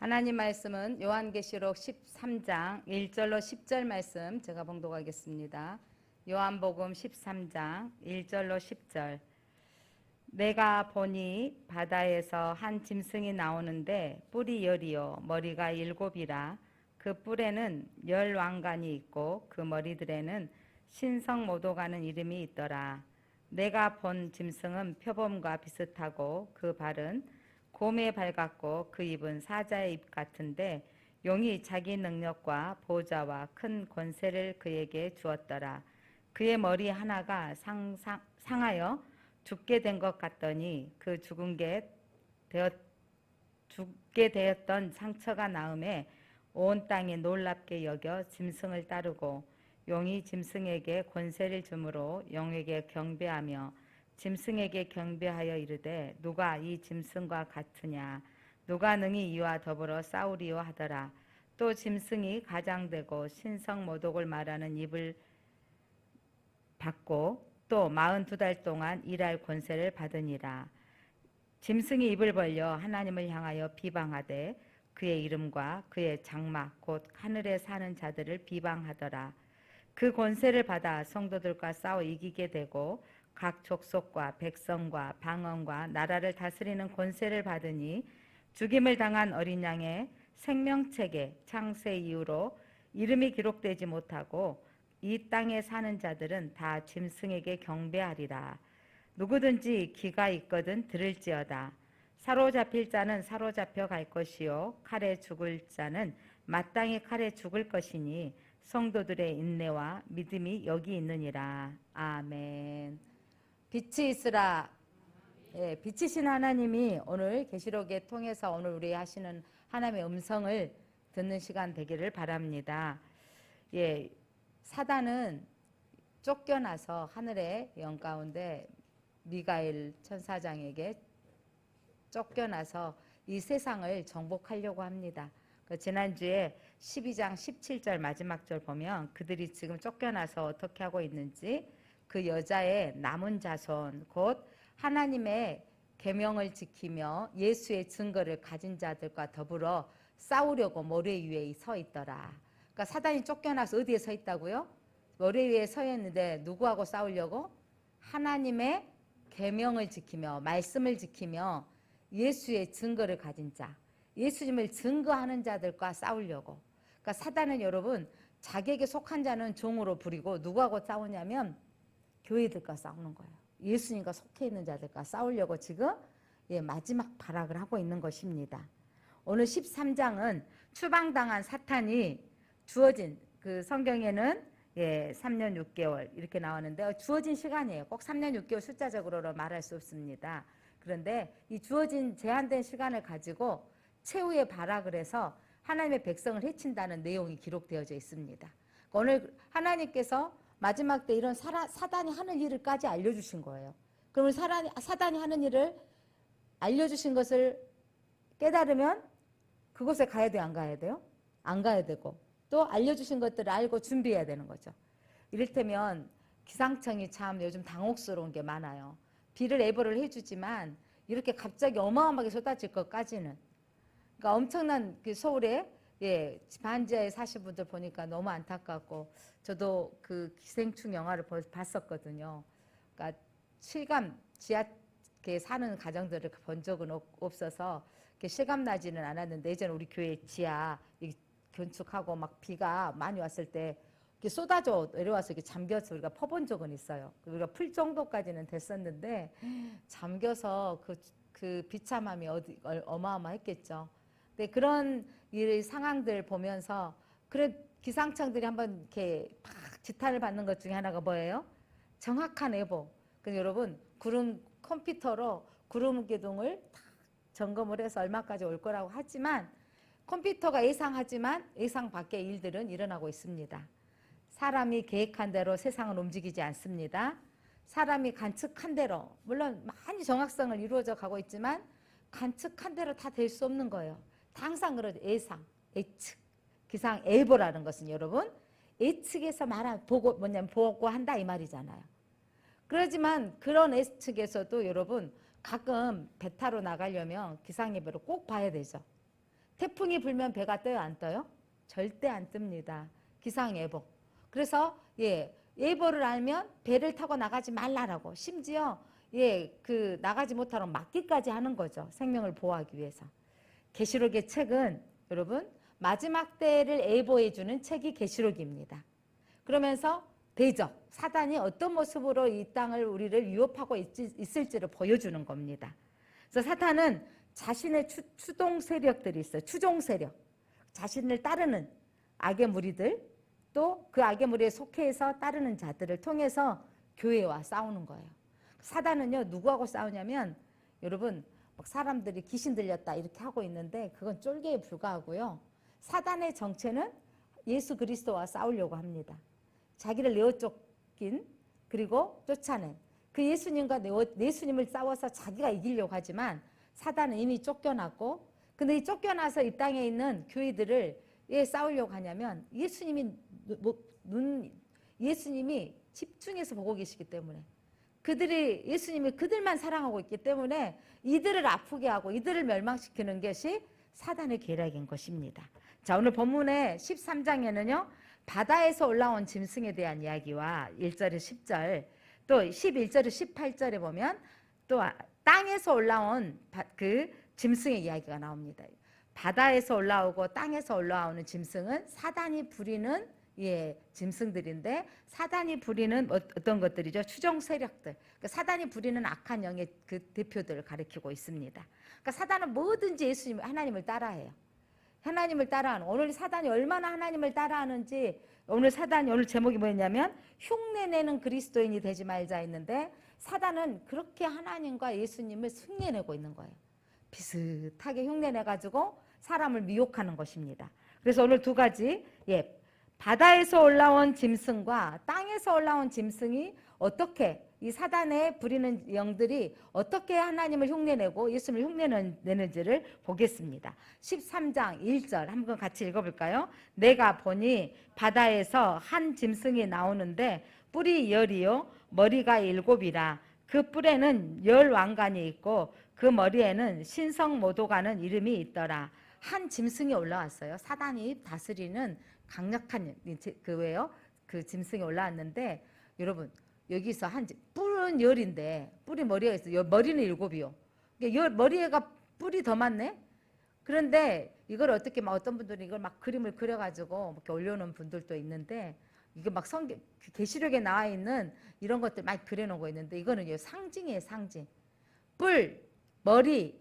하나님 말씀은 요한계시록 13장 1절로 10절 말씀 제가 봉독하겠습니다. 요한복음 13장 1절로 10절. 내가 보니 바다에서 한 짐승이 나오는데 뿔이 10이요 머리가 7이라. 그 뿔에는 10왕관이 있고 그 머리들에는 신성모독하는 이름이 있더라. 내가 본 짐승은 표범과 비슷하고 그 발은 곰의 발 같고 그 입은 사자의 입 같은데 용이 자기 능력과 보좌와 큰 권세를 그에게 주었더라. 그의 머리 하나가 상하여 죽게 된 것 같더니 그 죽게 되었던 상처가 나음에 온 땅이 놀랍게 여겨 짐승을 따르고 용이 짐승에게 권세를 주므로 용에게 경배하며 짐승에게 경배하여 이르되 누가 이 짐승과 같으냐 누가 능히 이와 더불어 싸우리요 하더라. 또 짐승이 가장되고 신성모독을 말하는 입을 받고 또 42달 동안 일할 권세를 받으니라. 짐승이 입을 벌려 하나님을 향하여 비방하되 그의 이름과 그의 장막 곧 하늘에 사는 자들을 비방하더라. 그 권세를 받아 성도들과 싸워 이기게 되고 각 족속과 백성과 방언과 나라를 다스리는 권세를 받으니 죽임을 당한 어린 양의 생명책에 창세 이후로 이름이 기록되지 못하고 이 땅에 사는 자들은 다 짐승에게 경배하리라. 누구든지 귀가 있거든 들을지어다. 사로잡힐 자는 사로잡혀 갈 것이요 칼에 죽을 자는 마땅히 칼에 죽을 것이니 성도들의 인내와 믿음이 여기 있느니라. 아멘. 빛이 있으라. 예, 빛이신 하나님이 오늘 계시록에 통해서 오늘 우리 하시는 하나님의 음성을 듣는 시간 되기를 바랍니다. 예, 사단은 쫓겨나서 하늘의 영 가운데 미가엘 천사장에게 쫓겨나서 이 세상을 정복하려고 합니다. 지난주에 12장 17절 마지막 절 보면 그들이 지금 쫓겨나서 어떻게 하고 있는지 그 여자의 남은 자손 곧 하나님의 계명을 지키며 예수의 증거를 가진 자들과 더불어 싸우려고 모래 위에 서 있더라. 그러니까 사단이 쫓겨나서 어디에 서 있다고요? 모래 위에 서 있는데 누구하고 싸우려고? 하나님의 계명을 지키며 말씀을 지키며 예수의 증거를 가진 자, 예수님을 증거하는 자들과 싸우려고. 그러니까 사단은 여러분 자기에게 속한 자는 종으로 부리고 누구하고 싸우냐면 교회들과 싸우는 거예요. 예수님과 속해 있는 자들과 싸우려고 지금 마지막 발악을 하고 있는 것입니다. 오늘 13장은 추방당한 사탄이 주어진 그 성경에는 3년 6개월 이렇게 나오는데 주어진 시간이에요. 꼭 3년 6개월 숫자적으로 말할 수 없습니다. 그런데 이 주어진 제한된 시간을 가지고 최후의 발악을 해서 하나님의 백성을 해친다는 내용이 기록되어져 있습니다. 오늘 하나님께서 마지막 때 이런 사단이 하는 일을까지 알려주신 거예요. 그러면 사단이 하는 일을 알려주신 것을 깨달으면 그곳에 가야 돼요? 안 가야 돼요? 안 가야 되고 또 알려주신 것들을 알고 준비해야 되는 거죠. 이를테면 기상청이 참 요즘 당혹스러운 게 많아요. 비를 예보를 해주지만 이렇게 갑자기 어마어마하게 쏟아질 것까지는 그러니까 엄청난 그 서울에 반지하에 사신 분들 보니까 너무 안타깝고 저도 그 기생충 영화를 봤었거든요. 그러니까 실감 지하 사는 가정들을 본 적은 없어서 실감 나지는 않았는데 예전에 우리 교회 지하 건축하고 막 비가 많이 왔을 때 쏟아져 내려와서 잠겨서 우리가 퍼본 적은 있어요. 우리가 풀 정도까지는 됐었는데 잠겨서 그 비참함이 어마어마했겠죠. 근데 그런 상황들 보면서 그래 기상청들이 한번 이렇게 팍 지탄을 받는 것 중에 하나가 뭐예요? 정확한 예보. 그래서 여러분 컴퓨터로 구름 기둥을 다 점검을 해서 얼마까지 올 거라고 하지만 컴퓨터가 예상하지만 예상 밖의 일들은 일어나고 있습니다. 사람이 계획한 대로 세상은 움직이지 않습니다. 사람이 관측한 대로 물론 많이 정확성을 이루어져 가고 있지만 관측한 대로 다 될 수 없는 거예요. 항상 그러죠. 예상, 예측, 기상 예보라는 것은 여러분 예측에서 보고한다 이 말이잖아요. 그렇지만 그런 예측에서도 여러분 가끔 배 타러 나가려면 기상 예보를 꼭 봐야 되죠. 태풍이 불면 배가 떠요, 안 떠요? 절대 안 뜹니다. 기상예보. 그래서 예보를 알면 배를 타고 나가지 말라라고, 심지어 그 나가지 못하도록 막기까지 하는 거죠. 생명을 보호하기 위해서. 계시록의 책은 여러분 마지막 때를 예보해 주는 책이 계시록입니다. 그러면서 대적, 사단이 어떤 모습으로 이 땅을 우리를 위협하고 있을지를 보여주는 겁니다. 그래서 사탄은 자신의 추동 세력들이 있어요. 추종 세력. 자신을 따르는 악의 무리들, 또 그 악의 무리에 속해서 따르는 자들을 통해서 교회와 싸우는 거예요. 사단은요, 누구하고 싸우냐면 여러분 막 사람들이 귀신 들렸다 이렇게 하고 있는데 그건 쫄개에 불과하고요. 사단의 정체는 예수 그리스도와 싸우려고 합니다. 자기를 내어 쫓긴, 그리고 쫓아낸 그 예수님과 예수님을 싸워서 자기가 이기려고 하지만 사단은 이미 쫓겨났고, 근데 이 쫓겨나서 이 땅에 있는 교회들을 왜 싸우려고 하냐면 예수님이 집중해서 보고 계시기 때문에, 예수님이 그들만 사랑하고 있기 때문에 이들을 아프게 하고 이들을 멸망시키는 것이 사단의 계략인 것입니다. 자, 오늘 본문의 13장에는요 바다에서 올라온 짐승에 대한 이야기와 1절에 10절, 또 11절에 18절에 보면 또 땅에서 올라온 그 짐승의 이야기가 나옵니다. 바다에서 올라오고 땅에서 올라오는 짐승은 사단이 부리는 짐승들인데, 사단이 부리는 어떤 것들이죠? 추종 세력들. 그러니까 사단이 부리는 악한 영의 그 대표들을 가리키고 있습니다. 그러니까 사단은 뭐든지 하나님을 따라해요. 하나님을 따라하는, 오늘 사단이 얼마나 하나님을 따라하는지, 오늘 제목이 뭐였냐면 흉내내는 그리스도인이 되지 말자 했는데, 사단은 그렇게 하나님과 예수님을 흉내내고 있는 거예요. 비슷하게 흉내내가지고 사람을 미혹하는 것입니다. 그래서 오늘 두 가지, 바다에서 올라온 짐승과 땅에서 올라온 짐승이 어떻게, 이 사단의 부리는 영들이 어떻게 하나님을 흉내내고 예수님을 흉내내는지를 보겠습니다. 13장 1절 한번 같이 읽어볼까요? 내가 보니 바다에서 한 짐승이 나오는데 뿔이 10이요 머리가 7이라. 그 뿔에는 10 왕관이 있고 그 머리에는 신성모독하는 이름이 있더라. 한 짐승이 올라왔어요. 사단이 다스리는 강력한 그 짐승이 올라왔는데, 여러분 여기서 뿔은 10인데 뿔이 머리가 있어요. 머리는 7이요. 머리에가 뿔이 더 많네. 그런데 이걸 어떻게 어떤 분들은 이걸 막 그림을 그려가지고 이렇게 올려놓은 분들도 있는데, 이게 막 계시록에 나와 있는 이런 것들 많이 그려놓고 있는데, 이거는 상징이에요, 상징. 뿔, 머리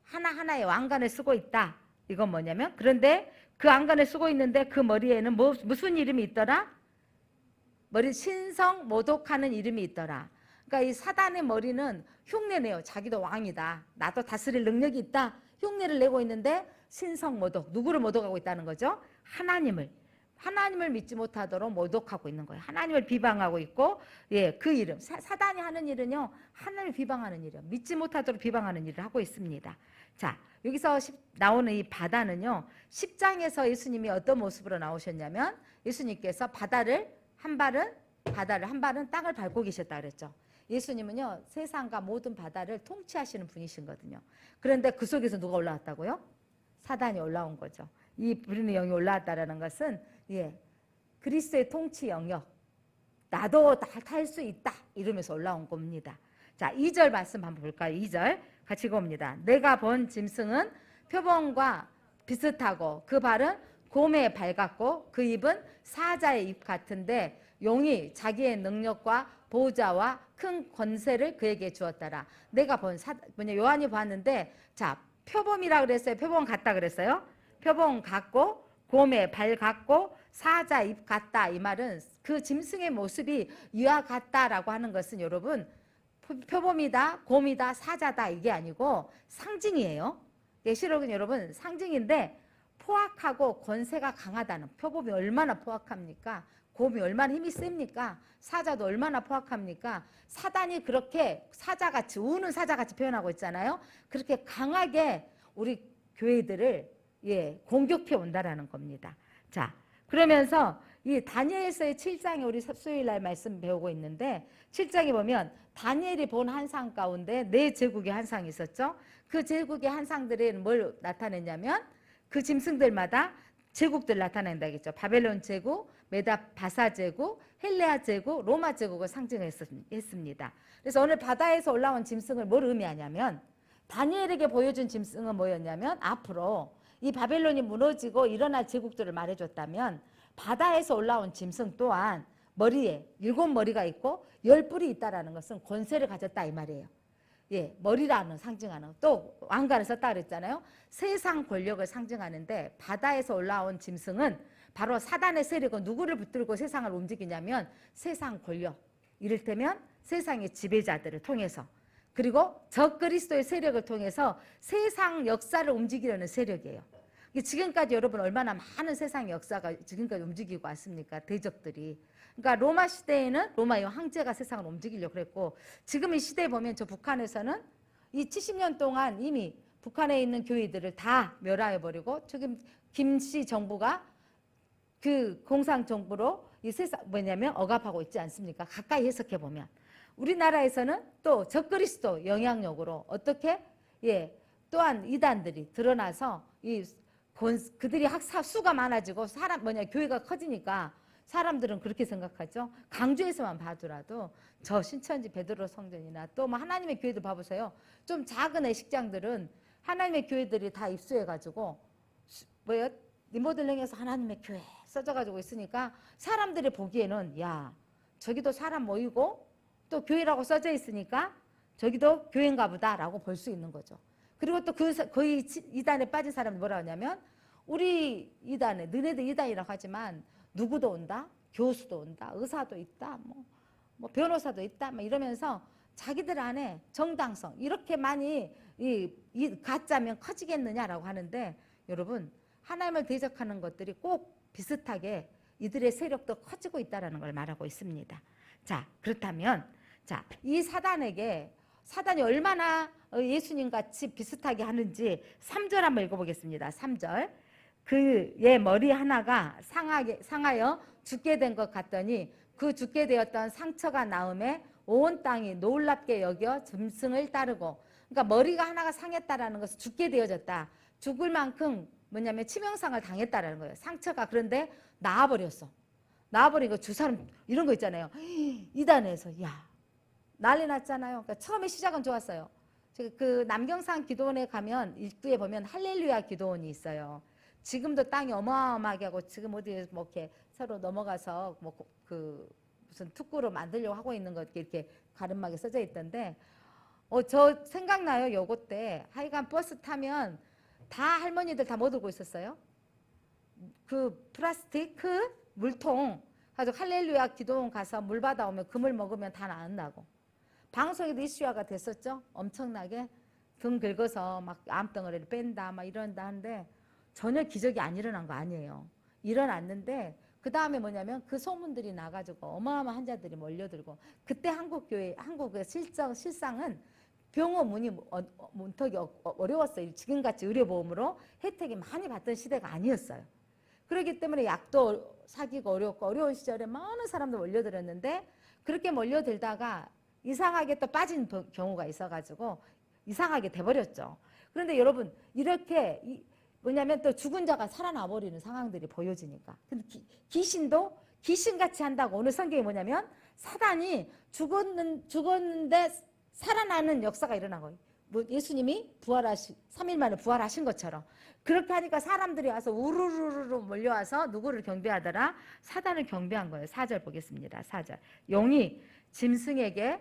하나하나의 왕관을 쓰고 있다. 이건 뭐냐면, 그런데 그 왕관을 쓰고 있는데 그 머리에는 무슨 이름이 있더라? 머리 신성 모독하는 이름이 있더라. 그러니까 이 사단의 머리는 흉내내요. 자기도 왕이다. 나도 다스릴 능력이 있다. 흉내를 내고 있는데 신성 모독. 누구를 모독하고 있다는 거죠? 하나님을 믿지 못하도록 모독하고 있는 거예요. 하나님을 비방하고 있고, 그 이름, 사단이 하는 일은요, 하나님을 비방하는 일이에요. 믿지 못하도록 비방하는 일을 하고 있습니다. 자, 여기서 나오는 이 바다는요, 10장에서 예수님이 어떤 모습으로 나오셨냐면, 예수님께서 바다를 한 발은 땅을 밟고 계셨다 그랬죠. 예수님은요, 세상과 모든 바다를 통치하시는 분이시거든요. 그런데 그 속에서 누가 올라왔다고요? 사단이 올라온 거죠. 이 부리는 영이 올라왔다라는 것은 그리스도의 통치 영역, 나도 탈 수 있다 이러면서 올라온 겁니다. 자, 2절 말씀 한번 볼까요? 2절 같이 읽어봅니다. 내가 본 짐승은 표범과 비슷하고 그 발은 곰의 발 같고 그 입은 사자의 입 같은데 용이 자기의 능력과 보호자와 큰 권세를 그에게 주었더라. 내가 본 요한이 봤는데, 자, 표범이라 그랬어요? 표범 같다 그랬어요? 표범 같고 곰의 발 같고 사자 입 같다. 이 말은 그 짐승의 모습이 이와 같다라고 하는 것은 여러분 표범이다, 곰이다, 사자다 이게 아니고 상징이에요. 계시록은 여러분 상징인데, 포악하고 권세가 강하다는, 표범이 얼마나 포악합니까? 곰이 얼마나 힘이 셉니까? 사자도 얼마나 포악합니까? 사단이 그렇게 사자같이, 우는 사자같이 표현하고 있잖아요. 그렇게 강하게 우리 교회들을 공격해 온다라는 겁니다. 자, 그러면서 이 다니엘서의 7장에 우리 수요일 날 말씀 배우고 있는데, 7장에 보면 다니엘이 본 한상 가운데 네 제국의 한상이 있었죠. 그 제국의 한상들은 뭘 나타냈냐면, 그 짐승들마다 제국들 나타낸다 했죠. 바벨론 제국, 바사 제국, 헬레아 제국, 로마 제국을 상징했습니다. 그래서 오늘 바다에서 올라온 짐승을 뭘 의미하냐면 다니엘에게 보여준 짐승은 뭐였냐면 앞으로 이 바벨론이 무너지고 일어날 제국들을 말해줬다면 바다에서 올라온 짐승 또한 머리에 7머리가 있고 10뿔이 있다라는 것은 권세를 가졌다 이 말이에요. 예, 머리라는 상징하는 또 왕관을 썼다 그랬잖아요. 세상 권력을 상징하는데 바다에서 올라온 짐승은 바로 사단의 세력은 누구를 붙들고 세상을 움직이냐면 세상 권력, 이를테면 세상의 지배자들을 통해서 그리고 적그리스도의 세력을 통해서 세상 역사를 움직이려는 세력이에요. 지금까지 여러분 얼마나 많은 세상 역사가 지금까지 움직이고 왔습니까? 대적들이. 그러니까 로마 시대에는 로마의 황제가 세상을 움직이려고 그랬고 지금 이 시대에 보면 저 북한에서는 이 70년 동안 이미 북한에 있는 교회들을 다 멸하여버리고 지금 김씨 정부가 그 공산정부로 이 세상 뭐냐면 억압하고 있지 않습니까? 가까이 해석해 보면 우리나라에서는 또 적그리스도 영향력으로 어떻게 또한 이단들이 드러나서 그들이 수가 많아지고 교회가 커지니까 사람들은 그렇게 생각하죠. 강주에서만 봐더라도 저 신천지 베드로 성전이나 또 뭐 하나님의 교회도 봐보세요. 좀 작은 애식장들은 하나님의 교회들이 다 입수해가지고 리모델링해서 하나님의 교회 써져가지고 있으니까 사람들이 보기에는 야 저기도 사람 모이고 또 교회라고 써져 있으니까 저기도 교회인가 보다라고 볼 수 있는 거죠. 그리고 또 거의 이단에 빠진 사람이 뭐라 하냐면 우리 이단에 너네들 이단이라고 하지만 누구도 온다, 교수도 온다, 의사도 있다, 뭐 변호사도 있다, 이러면서 자기들 안에 정당성 이렇게 많이 이 가짜면 커지겠느냐라고 하는데 여러분 하나님을 대적하는 것들이 꼭 비슷하게 이들의 세력도 커지고 있다는 걸 말하고 있습니다. 자 그렇다면 이 사단이 얼마나 예수님 같이 비슷하게 하는지 3절 한번 읽어보겠습니다. 3절 그의 머리 하나가 상하여 죽게 된 것 같더니 그 죽게 되었던 상처가 나음에 온 땅이 놀랍게 여겨 짐승을 따르고 그러니까 머리가 하나가 상했다라는 것은 죽게 되어졌다. 죽을 만큼 뭐냐면 치명상을 당했다라는 거예요. 상처가 그런데 나아버렸어. 나아버리고 주사람 이런 거 있잖아요. 이단에서 난리 났잖아요. 그러니까 처음에 시작은 좋았어요. 그 남경산 기도원에 가면 입구에 보면 할렐루야 기도원이 있어요. 지금도 땅이 어마어마하게 하고 지금 어디 이렇게 서로 넘어가서 무슨 특구로 만들려고 하고 있는 것 이렇게 가름막에 써져 있던데 저 생각나요. 요거 때 하여간 버스 타면 다 할머니들 다 뭐 들고 있었어요? 그 플라스틱 물통 가지고 할렐루야 기도원 가서 물 받아오면 그 물 먹으면 다 나은다고. 방송에도 이슈화가 됐었죠. 엄청나게 등 긁어서 막 암덩어리를 뺀다 막 이런다 하는데 전혀 기적이 안 일어난 거 아니에요. 일어났는데 그 다음에 뭐냐면 그 소문들이 나가지고 어마어마한 자들이 몰려들고 그때 한국의 실상은 병원 문턱이 어려웠어요. 지금같이 의료보험으로 혜택이 많이 받던 시대가 아니었어요. 그렇기 때문에 약도 사기가 어렵고 어려운 시절에 많은 사람들 몰려들었는데 그렇게 몰려들다가 이상하게 또 빠진 경우가 있어가지고 이상하게 돼버렸죠. 그런데 여러분 이렇게 뭐냐면 또 죽은 자가 살아나 버리는 상황들이 보여지니까. 근데 귀신도 귀신같이 한다고 오늘 성경이 뭐냐면 사단이 죽었는데 살아나는 역사가 일어난 거예요. 예수님이 3일 만에 부활하신 것처럼 그렇게 하니까 사람들이 와서 우르르르 몰려와서 누구를 경배하더라? 사단을 경배한 거예요. 4절 보겠습니다. 4절 용이 짐승에게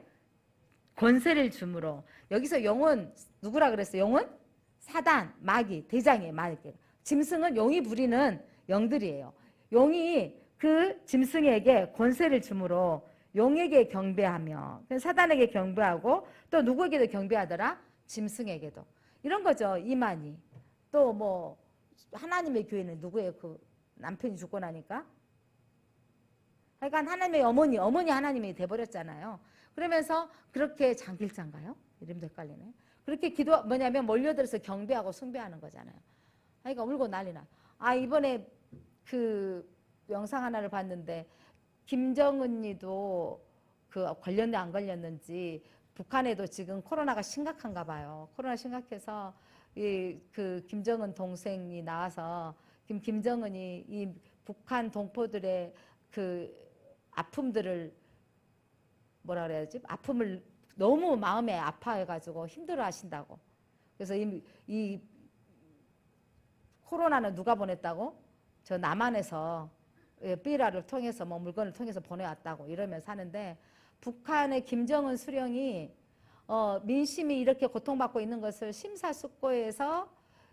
권세를 주므로 여기서 용은 누구라 그랬어요? 용은 사단, 마귀, 대장의 마귀. 짐승은 용이 부리는 영들이에요. 용이 그 짐승에게 권세를 주므로 용에게 경배하며 사단에게 경배하고 또 누구에게도 경배하더라? 짐승에게도. 이런 거죠. 이만희. 또 뭐 하나님의 교회는 누구예요? 그 남편이 죽고 나니까. 하여간 하나님의 어머니 하나님이 돼버렸잖아요. 그러면서 그렇게 장길자인가요? 이름도 헷갈리네. 그렇게 뭐냐면 몰려들어서 경배하고 숭배하는 거잖아요. 그러니까 울고 난리나. 이번에 그 영상 하나를 봤는데 김정은이도 그 걸렸는지 안 걸렸는지 북한에도 지금 코로나가 심각한가 봐요. 코로나 심각해서 그 김정은 동생이 나와서 김정은이 이 북한 동포들의 그 아픔들을 뭐라 그래야지? 아픔을 너무 마음에 아파해가지고 힘들어 하신다고. 그래서 이 코로나는 누가 보냈다고? 저 남한에서 삐라를 통해서 뭐 물건을 통해서 보내왔다고 이러면서 하는데, 북한의 김정은 수령이 민심이 이렇게 고통받고 있는 것을 심사숙고해서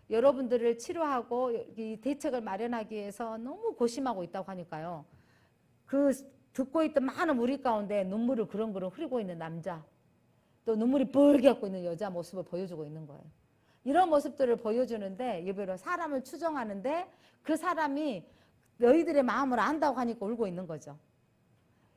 여러분들을 치료하고 이 대책을 마련하기 위해서 너무 고심하고 있다고 하니까요. 그 듣고 있던 많은 우리 가운데 눈물을 그렁그렁 흐리고 있는 남자, 또 눈물이 뻘게 갖고 있는 여자 모습을 보여주고 있는 거예요. 이런 모습들을 보여주는데, 일부러 사람을 추정하는데 그 사람이 너희들의 마음을 안다고 하니까 울고 있는 거죠.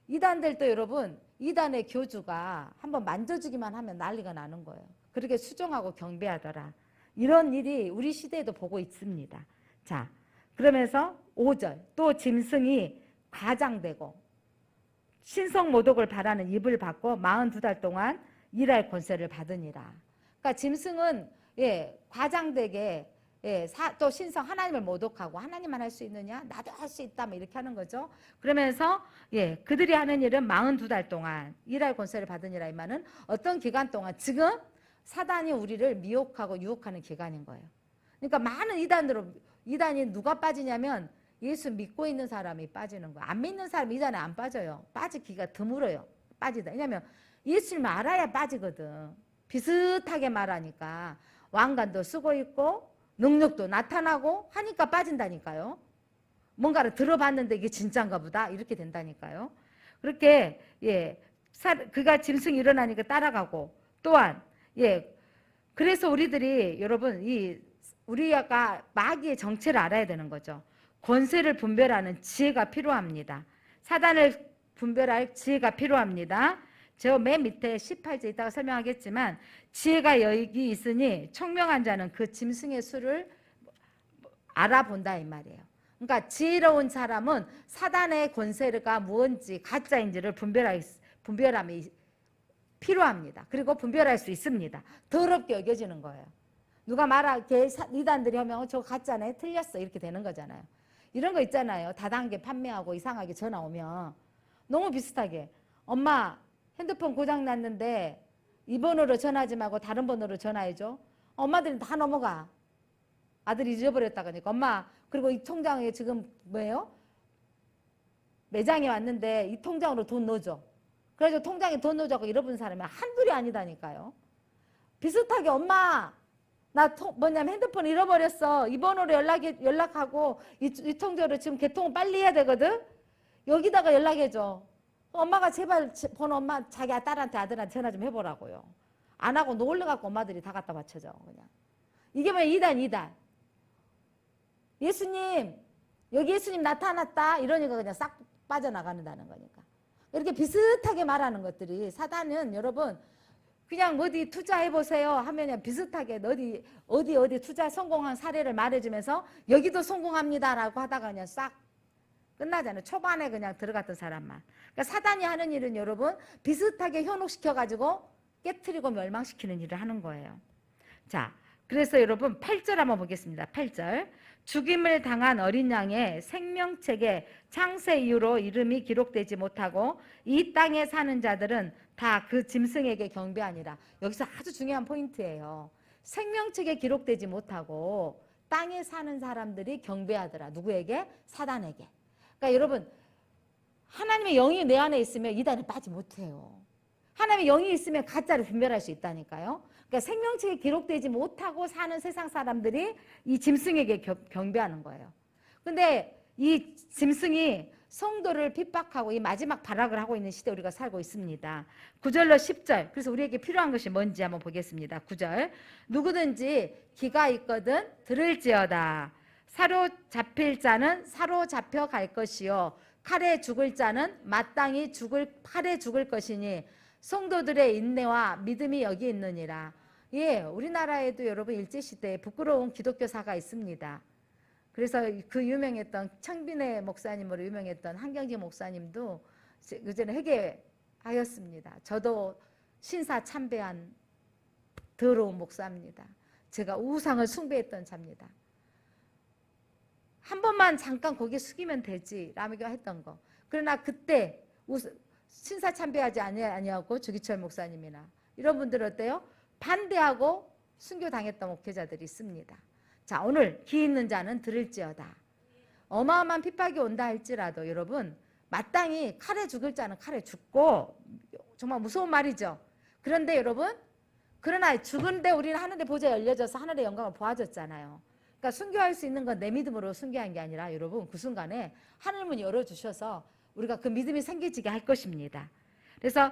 이단들도 여러분, 이단의 교주가 한번 만져주기만 하면 난리가 나는 거예요. 그렇게 수정하고 경배하더라. 이런 일이 우리 시대에도 보고 있습니다. 자, 그러면서 5절, 또 짐승이 과장되고 신성모독을 바라는 입을 받고 42달 동안 일할 권세를 받으니라. 그러니까 짐승은 과장되게 또 신성 하나님을 모독하고, 하나님만 할 수 있느냐? 나도 할 수 있다. 뭐 이렇게 하는 거죠. 그러면서 그들이 하는 일은 42달 동안 일할 권세를 받으니라. 이 말은 어떤 기간 동안, 지금 사단이 우리를 미혹하고 유혹하는 기간인 거예요. 그러니까 많은 이단이 누가 빠지냐면 예수 믿고 있는 사람이 빠지는 거예요. 안 믿는 사람이 이단에 안 빠져요. 빠지기가 드물어요. 빠지다. 왜냐하면 예수를 알아야 빠지거든. 비슷하게 말하니까 왕관도 쓰고 있고 능력도 나타나고 하니까 빠진다니까요. 뭔가를 들어봤는데 이게 진짜인가 보다 이렇게 된다니까요. 그렇게 그가 짐승이 일어나니까 따라가고, 또한 그래서 우리들이 여러분 우리가 마귀의 정체를 알아야 되는 거죠. 권세를 분별하는 지혜가 필요합니다. 사단을 분별할 지혜가 필요합니다. 저 맨 밑에 18절 이따가 설명하겠지만, 지혜가 여기 있으니 청명한 자는 그 짐승의 수를 알아본다 이 말이에요. 그러니까 지혜로운 사람은 사단의 권세가 무언지 가짜인지를 분별함이 필요합니다. 그리고 분별할 수 있습니다. 더럽게 여겨지는 거예요. 누가 말하게 이단들이 하면 저거 가짜네, 틀렸어 이렇게 되는 거잖아요. 이런 거 있잖아요. 다단계 판매하고 이상하게 전화 오면 너무 비슷하게, 엄마 핸드폰 고장 났는데 이 번호로 전화하지 말고 다른 번호로 전화해줘. 엄마들은 다 넘어가. 아들이 잊어버렸다 그러니까, 엄마 그리고 이 통장에 지금 뭐예요? 매장에 왔는데 이 통장으로 돈 넣어줘. 그래서 통장에 돈 넣어주고 잃어버린 사람이 한둘이 아니다니까요. 비슷하게, 엄마 나 핸드폰 잃어버렸어. 이 번호로 연락하고 이 통장으로 지금 개통을 빨리 해야 되거든. 여기다가 연락해줘. 엄마가 제발 번호 엄마 자기 딸한테 아들한테 전화 좀 해보라고요. 안 하고 놀래갖고 엄마들이 다 갖다 바쳐줘. 그냥 이게 뭐야? 이단. 예수님 여기 예수님 나타났다 이러니까 그냥 싹 빠져나가는다는 거니까. 이렇게 비슷하게 말하는 것들이, 사단은 여러분 그냥 어디 투자해보세요 하면 그냥 비슷하게 어디 투자 성공한 사례를 말해주면서 여기도 성공합니다라고 하다가 그냥 싹 끝나잖아요. 초반에 그냥 들어갔던 사람만. 그러니까 사단이 하는 일은 여러분 비슷하게 현혹시켜가지고 깨트리고 멸망시키는 일을 하는 거예요. 자, 그래서 여러분 8절 한번 보겠습니다. 8절. 죽임을 당한 어린 양의 생명책에 창세 이후로 이름이 기록되지 못하고 이 땅에 사는 자들은 다 그 짐승에게 경배하니라. 여기서 아주 중요한 포인트예요. 생명책에 기록되지 못하고 땅에 사는 사람들이 경배하더라. 누구에게? 사단에게. 그러니까 여러분 하나님의 영이 내 안에 있으면 이단에 빠지 못해요. 하나님의 영이 있으면 가짜를 분별할 수 있다니까요. 그러니까 생명책에 기록되지 못하고 사는 세상 사람들이 이 짐승에게 경배하는 거예요. 근데 이 짐승이 성도를 핍박하고 이 마지막 발악을 하고 있는 시대에 우리가 살고 있습니다. 9절로 10절. 그래서 우리에게 필요한 것이 뭔지 한번 보겠습니다. 9절. 누구든지 귀가 있거든 들을지어다. 사로잡힐 자는 사로잡혀 갈 것이요 칼에 죽을 자는 마땅히 칼에 죽을 것이니 성도들의 인내와 믿음이 여기 있느니라. 우리나라에도 여러분 일제시대에 부끄러운 기독교사가 있습니다. 그래서 그 유명했던 청빈회 목사님으로 유명했던 한경지 목사님도 그전에 회개하였습니다. 저도 신사 참배한 더러운 목사입니다. 제가 우상을 숭배했던 자입니다. 한 번만 잠깐 고개 숙이면 되지 라고 했던 거. 그러나 그때 신사참배하지 아니하고 주기철 목사님이나 이런 분들 어때요? 반대하고 순교당했던 목회자들이 있습니다. 자, 오늘 귀 있는 자는 들을지어다. 어마어마한 핍박이 온다 할지라도 여러분 마땅히 칼에 죽을 자는 칼에 죽고, 정말 무서운 말이죠. 그런데 여러분, 그러나 죽은데 우리는 하늘의 보좌 열려져서 하늘의 영광을 보아줬잖아요. 그러니까 순교할 수 있는 건 내 믿음으로 순교한 게 아니라 여러분 그 순간에 하늘문 열어주셔서 우리가 그 믿음이 생기지게 할 것입니다. 그래서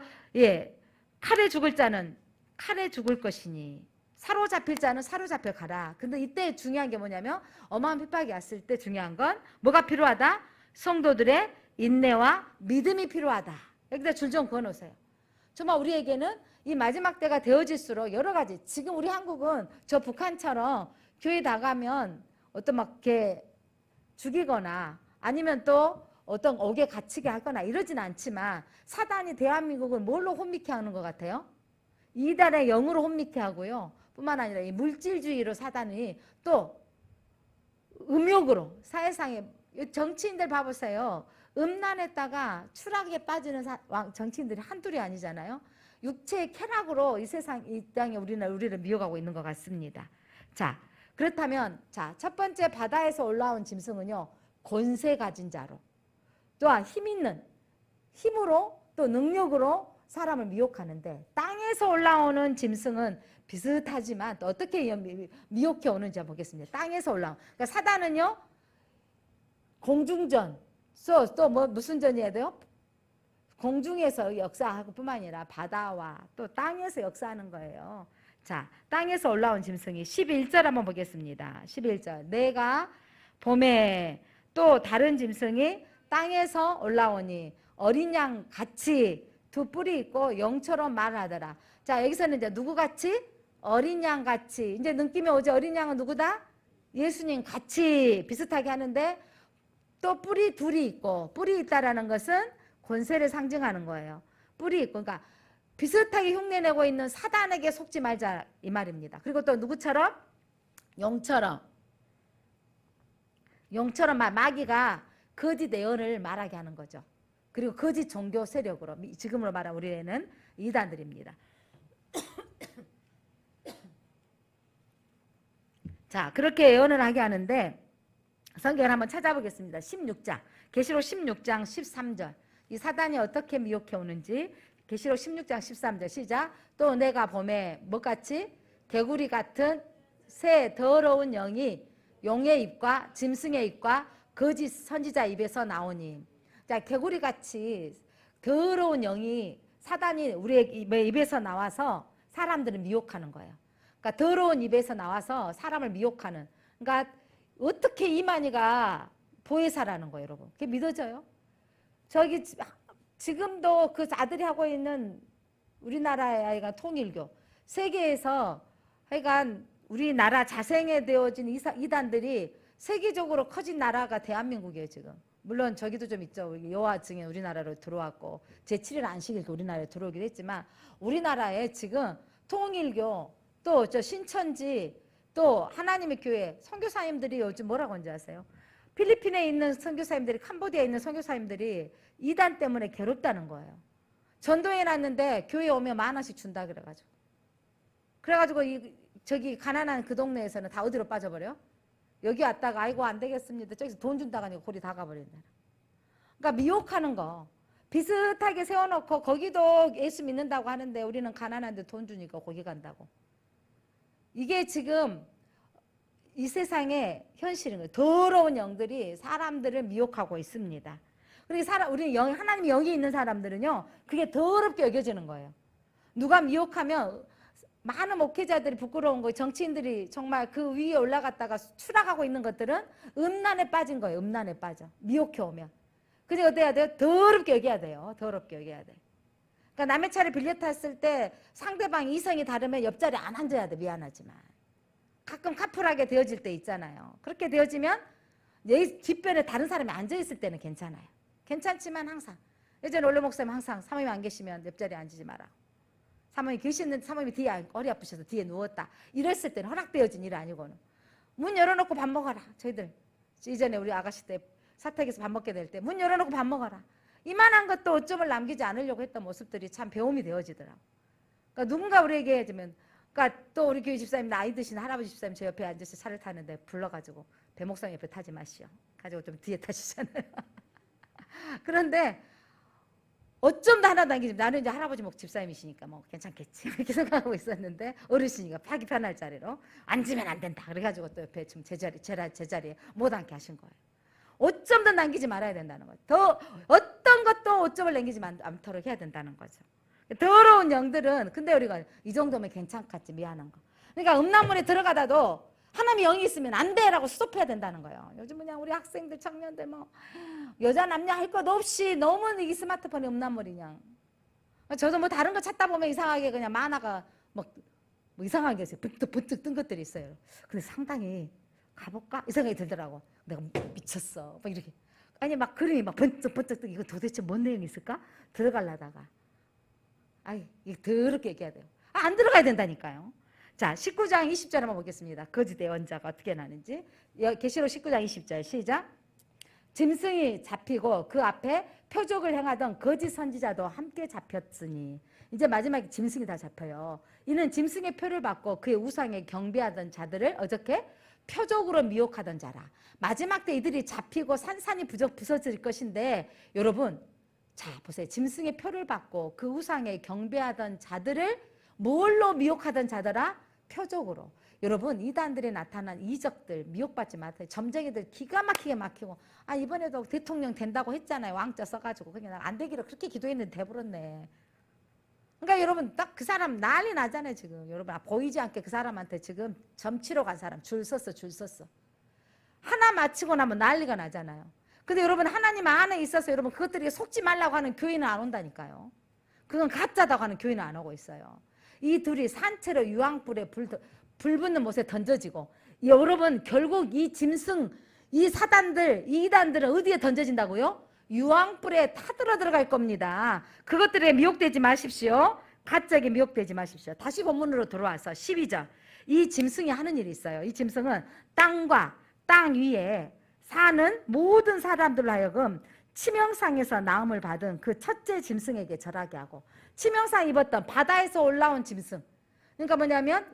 칼에 죽을 자는 칼에 죽을 것이니 사로잡힐 자는 사로잡혀 가라. 근데 이때 중요한 게 뭐냐면 어마어마한 핍박이 왔을 때 중요한 건 뭐가 필요하다? 성도들의 인내와 믿음이 필요하다. 여기다 줄 좀 그어놓으세요. 정말 우리에게는 이 마지막 때가 되어질수록 여러 가지, 지금 우리 한국은 저 북한처럼 교회 나가면 어떤 막 이렇게 죽이거나 아니면 또 어떤 옥에 갇히게 하거나 이러진 않지만 사단이 대한민국을 뭘로 혼미케 하는 것 같아요? 이단의 영으로 혼미케 하고요. 뿐만 아니라 이 물질주의로 사단이 또 음욕으로 사회상에 정치인들 봐보세요. 음란했다가 추락에 빠지는 정치인들이 한둘이 아니잖아요. 육체의 쾌락으로 이 세상, 이 땅에 우리를 미혹하고 있는 것 같습니다. 자, 그렇다면 자, 첫 번째 바다에서 올라온 짐승은요, 권세 가진 자로, 또한 힘 있는 힘으로 또 능력으로 사람을 미혹하는데, 땅에서 올라오는 짐승은 비슷하지만 또 어떻게 미혹해 오는지 보겠습니다. 땅에서 올라온, 그러니까 사단은요 공중전, 또 뭐 무슨 전이어야 돼요? 공중에서 역사하고 뿐만 아니라 바다와 또 땅에서 역사하는 거예요. 자, 땅에서 올라온 짐승이 11절 한번 보겠습니다. 11절. 내가 봄에 또 다른 짐승이 땅에서 올라오니 어린 양 같이 두 뿔이 있고 영처럼 말하더라. 자, 여기서는 이제 누구 같이? 어린 양 같이. 이제 느낌이 오지. 어린 양은 누구다? 예수님 같이 비슷하게 하는데 또 뿔이 둘이 있고, 뿔이 있다라는 것은 권세를 상징하는 거예요. 뿔이 있고, 그러니까 비슷하게 흉내내고 있는 사단에게 속지 말자 이 말입니다. 그리고 또 누구처럼? 영처럼 마귀가 거짓 예언을 말하게 하는 거죠. 그리고 거짓 종교 세력으로, 지금으로 말하면 우리는 이단들입니다. 자, 그렇게 예언을 하게 하는데 성경을 한번 찾아보겠습니다. 16장, 계시록 16장 13절. 이 사단이 어떻게 미혹해 오는지 계시록 16장 13절 시작. 또 내가 봄에 뭐같이? 개구리 같은 새 더러운 영이 용의 입과 짐승의 입과 거짓 선지자 입에서 나오니. 자, 개구리같이 더러운 영이 사단이 우리의 입에서 나와서 사람들을 미혹하는 거예요. 그러니까 더러운 입에서 나와서 사람을 미혹하는. 그러니까 어떻게 이만희가 보혜사라는 거예요, 여러분. 그게 믿어져요? 저기 지금도 그 아들이 하고 있는 우리나라의 아이가 통일교. 세계에서 하여간 우리나라 자생에 되어진 이단들이 세계적으로 커진 나라가 대한민국이에요, 지금. 물론 저기도 좀 있죠. 여호와 증인 우리나라로 들어왔고 제7일 안식일 우리나라에 들어오기도 했지만 우리나라에 지금 통일교 또 저 신천지 또 하나님의 교회 선교사님들이 요즘 뭐라고 하는지 아세요? 필리핀에 있는 선교사님들이, 캄보디아에 있는 선교사님들이 이단 때문에 괴롭다는 거예요. 전도해놨는데 교회 오면 10,000원씩 준다 그래가지고. 그래가지고 저기 가난한 그 동네에서는 다 어디로 빠져버려? 여기 왔다가 아이고 안 되겠습니다. 저기서 돈 준다고 하니까 골이 다 가버린다. 그러니까 미혹하는 거. 비슷하게 세워놓고 거기도 예수 믿는다고 하는데 우리는 가난한데 돈 주니까 거기 간다고. 이게 지금 이 세상의 현실인 거예요. 더러운 영들이 사람들을 미혹하고 있습니다. 그리고 우리 하나님의 영이 있는 사람들은요, 그게 더럽게 여겨지는 거예요. 누가 미혹하면 많은 목회자들이 부끄러운 거, 정치인들이 정말 그 위에 올라갔다가 추락하고 있는 것들은 음란에 빠진 거예요. 음란에 빠져. 미혹해 오면. 그래서 어떻게 해야 돼요? 더럽게 여겨야 돼요. 더럽게 여겨야 돼. 그러니까 남의 차를 빌려 탔을 때 상대방 이성이 다르면 옆자리에 안 앉아야 돼. 미안하지만. 가끔 카풀하게 되어질 때 있잖아요. 그렇게 되어지면 내 뒷변에 다른 사람이 앉아있을 때는 괜찮아요. 괜찮지만 항상. 예전에 원래 목사님 항상 사모님 안 계시면 옆자리에 앉지 마라. 사모님 계시는데 사모님이 뒤에 허리 아프셔서 뒤에 누웠다. 이랬을 때는 허락되어진 일이 아니고는 문 열어놓고 밥 먹어라. 저희들 이전에 우리 아가씨 때 사택에서 밥 먹게 될 때 문 열어놓고 밥 먹어라. 이만한 것도 어점을 남기지 않으려고 했던 모습들이 참 배움이 되어지더라고. 그러니까 누군가 우리에게 해주면, 그러니까 또 우리 교회 집사님 나이 드신 할아버지 집사님 제 옆에 앉아서 차를 타는데 불러가지고 배목상 옆에 타지 마시오. 가지고 좀 뒤에 타시잖아요. 그런데 어쩜 다 하나 남기지. 나는 이제 할아버지 목 집사님이시니까 뭐 괜찮겠지 이렇게 생각하고 있었는데 어르신이가 파기 편할 자리로 앉으면 안 된다. 그래가지고 또 옆에 지금 제 자리에 못 앉게 하신 거예요. 어쩜 더 남기지 말아야 된다는 거죠. 더 어떤 것도 어점을 남기지 않도록 해야 된다는 거죠. 더러운 영들은 근데 우리가 이 정도면 괜찮겠지 미안한 거. 그러니까 음란물에 들어가다도 하나님의 영이 있으면 안 돼라고 스톱해야 된다는 거예요. 요즘 그냥 우리 학생들 청년들 뭐 여자 남녀 할 것 없이 너무 이 스마트폰이 음란물이냐. 저도 뭐 다른 거 찾다 보면 이상하게 그냥 만화가 뭐 이상하게 번뜩 뜬 것들이 있어요. 근데 상당히 가볼까? 이 생각이 들더라고. 내가 미쳤어. 막 이렇게. 아니 막 그림이 막 번쩍 뜨고 이거 도대체 뭔 내용이 있을까? 들어가려다가 아이 이게 더럽게 얘기해야 돼요. 안 들어가야 된다니까요. 자 19장 20절 한번 보겠습니다. 거짓의 원자가 어떻게 나는지. 계시록 19장 20절 시작. 짐승이 잡히고 그 앞에 표적을 행하던 거짓 선지자도 함께 잡혔으니 이제 마지막에 짐승이 다 잡혀요. 이는 짐승의 표를 받고 그의 우상에 경배하던 자들을 어저께 표적으로 미혹하던 자라. 마지막 때 이들이 잡히고 산산이 부서질 것인데 여러분 자 보세요. 짐승의 표를 받고 그 우상에 경배하던 자들을 뭘로 미혹하던 자더라? 표적으로. 여러분 이단들에 나타난 이적들 미혹받지 마세요. 점쟁이들 기가 막히게 막히고 아 이번에도 대통령 된다고 했잖아요. 왕자 써가지고 그냥 안 되기로 그렇게 기도했는데 돼버렸네. 그러니까 여러분 딱 그 사람 난리 나잖아요 지금. 여러분 보이지 않게 그 사람한테 지금 점치러 간 사람 줄 섰어. 하나 마치고 나면 난리가 나잖아요. 근데 여러분 하나님 안에 있어서 여러분 그것들이 속지 말라고 하는 교회는 안 온다니까요. 그건 가짜다고 하는 교회는 안 오고 있어요. 이 둘이 산채로 유황불에 불 붙는 못에 던져지고 여러분 결국 이 짐승 이 사단들 이 이단들은 어디에 던져진다고요? 유황불에 타들어 들어갈 겁니다. 그것들에 미혹되지 마십시오. 가짜에 미혹되지 마십시오. 다시 본문으로 들어와서 12절 이 짐승이 하는 일이 있어요. 이 짐승은 땅과 땅 위에 사는 모든 사람들로 하여금 치명상에서 나음을 받은 그 첫째 짐승에게 절하게 하고 치명상 입었던 바다에서 올라온 짐승 그러니까 뭐냐면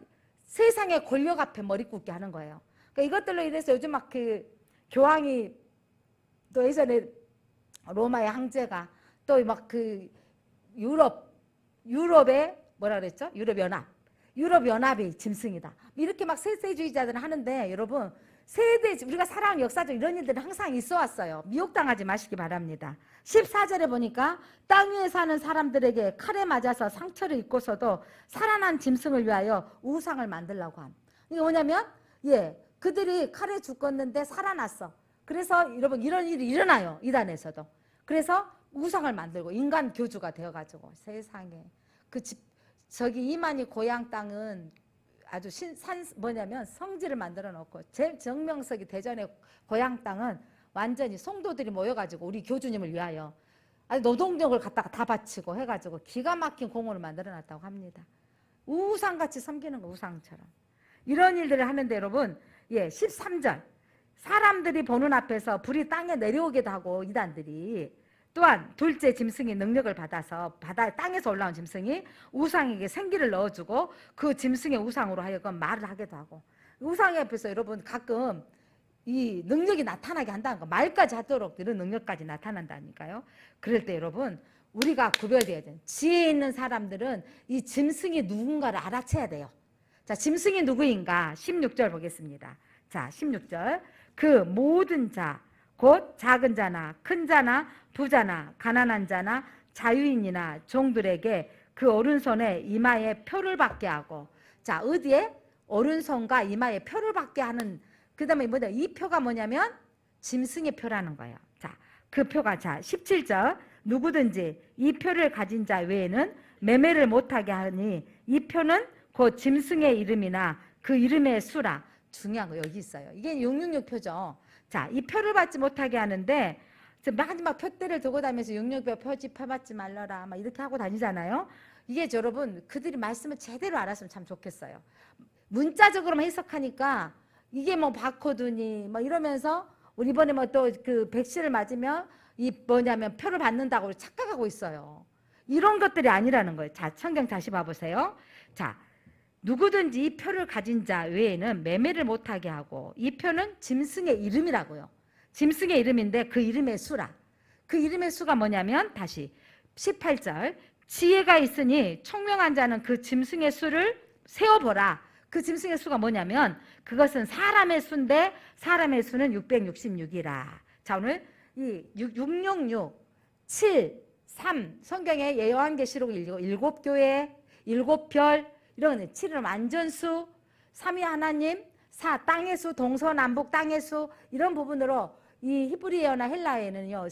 세상의 권력 앞에 머리 굽게 하는 거예요. 그러니까 이것들로 인해서 요즘 막 그 교황이 또 예전에 로마의 황제가 또 막 그 유럽의 뭐라 그랬죠? 유럽연합이 짐승이다. 이렇게 막 세세주의자들은 하는데 여러분 우리가 살아온 역사적 이런 일들은 항상 있어 왔어요. 미혹당하지 마시기 바랍니다. 14절에 보니까 땅 위에 사는 사람들에게 칼에 맞아서 상처를 입고서도 살아난 짐승을 위하여 우상을 만들려고 함. 이게 뭐냐면 그들이 칼에 죽었는데 살아났어. 그래서 여러분 이런 일이 일어나요. 이단에서도. 그래서 우상을 만들고 인간 교주가 되어가지고 세상에 저기 이만희 고향 땅은 아주 뭐냐면 성지를 만들어 놓고 제일 정명석이 대전의 고향 땅은 완전히 성도들이 모여가지고 우리 교주님을 위하여 아주 노동력을 갖다가 다 바치고 해가지고 기가 막힌 공원을 만들어 놨다고 합니다. 우상같이 섬기는 거 우상처럼. 이런 일들을 하는데 여러분 13절 사람들이 보는 앞에서 불이 땅에 내려오기도 하고 이단들이 또한 둘째 짐승이 능력을 받아서 땅에서 올라온 짐승이 우상에게 생기를 넣어주고 그 짐승의 우상으로 하여금 말을 하기도 하고 우상에 앞에서 여러분 가끔 이 능력이 나타나게 한다는 거 말까지 하도록 이런 능력까지 나타난다니까요. 그럴 때 여러분 우리가 구별돼야 돼요. 지혜 있는 사람들은 이 짐승이 누군가를 알아채야 돼요. 자, 짐승이 누구인가? 16절 보겠습니다. 자, 16절 그 모든 자 곧 작은 자나 큰 자나 부자나 가난한 자나 자유인이나 종들에게 그 오른손에 이마에 표를 받게 하고 자 어디에? 오른손과 이마에 표를 받게 하는 그 다음에 뭐냐 이 표가 뭐냐면 짐승의 표라는 거예요. 자, 그 표가 자 17절 누구든지 이 표를 가진 자 외에는 매매를 못하게 하니 이 표는 곧 짐승의 이름이나 그 이름의 수라. 중요한 거 여기 있어요. 이게 666 표죠. 자, 이 표를 받지 못하게 하는데 마지막 표대를 두고 다니면서 666표 표지 펴받지 말라라 막 이렇게 하고 다니잖아요. 이게 여러분 그들이 말씀을 제대로 알았으면 참 좋겠어요. 문자적으로만 해석하니까 이게 뭐 바코드니 뭐 이러면서 우리 이번에 뭐 또 그 백신을 맞으면 이 뭐냐면 표를 받는다고 착각하고 있어요. 이런 것들이 아니라는 거예요. 자, 성경 다시 봐보세요. 자, 누구든지 이 표를 가진 자 외에는 매매를 못하게 하고, 이 표는 짐승의 이름이라고요. 짐승의 이름인데 그 이름의 수라. 그 이름의 수가 뭐냐면 다시 18절 지혜가 있으니 총명한 자는 그 짐승의 수를 세어보라. 그 짐승의 수가 뭐냐면 그것은 사람의 수인데 사람의 수는 666이라. 자, 오늘 이 666, 7, 3 성경에 요한계시록 7교회, 7별 이런 7은 완전수, 3위 하나님, 4 땅의 수, 동서남북 땅의 수 이런 부분으로 이 히브리어나 헬라어에는요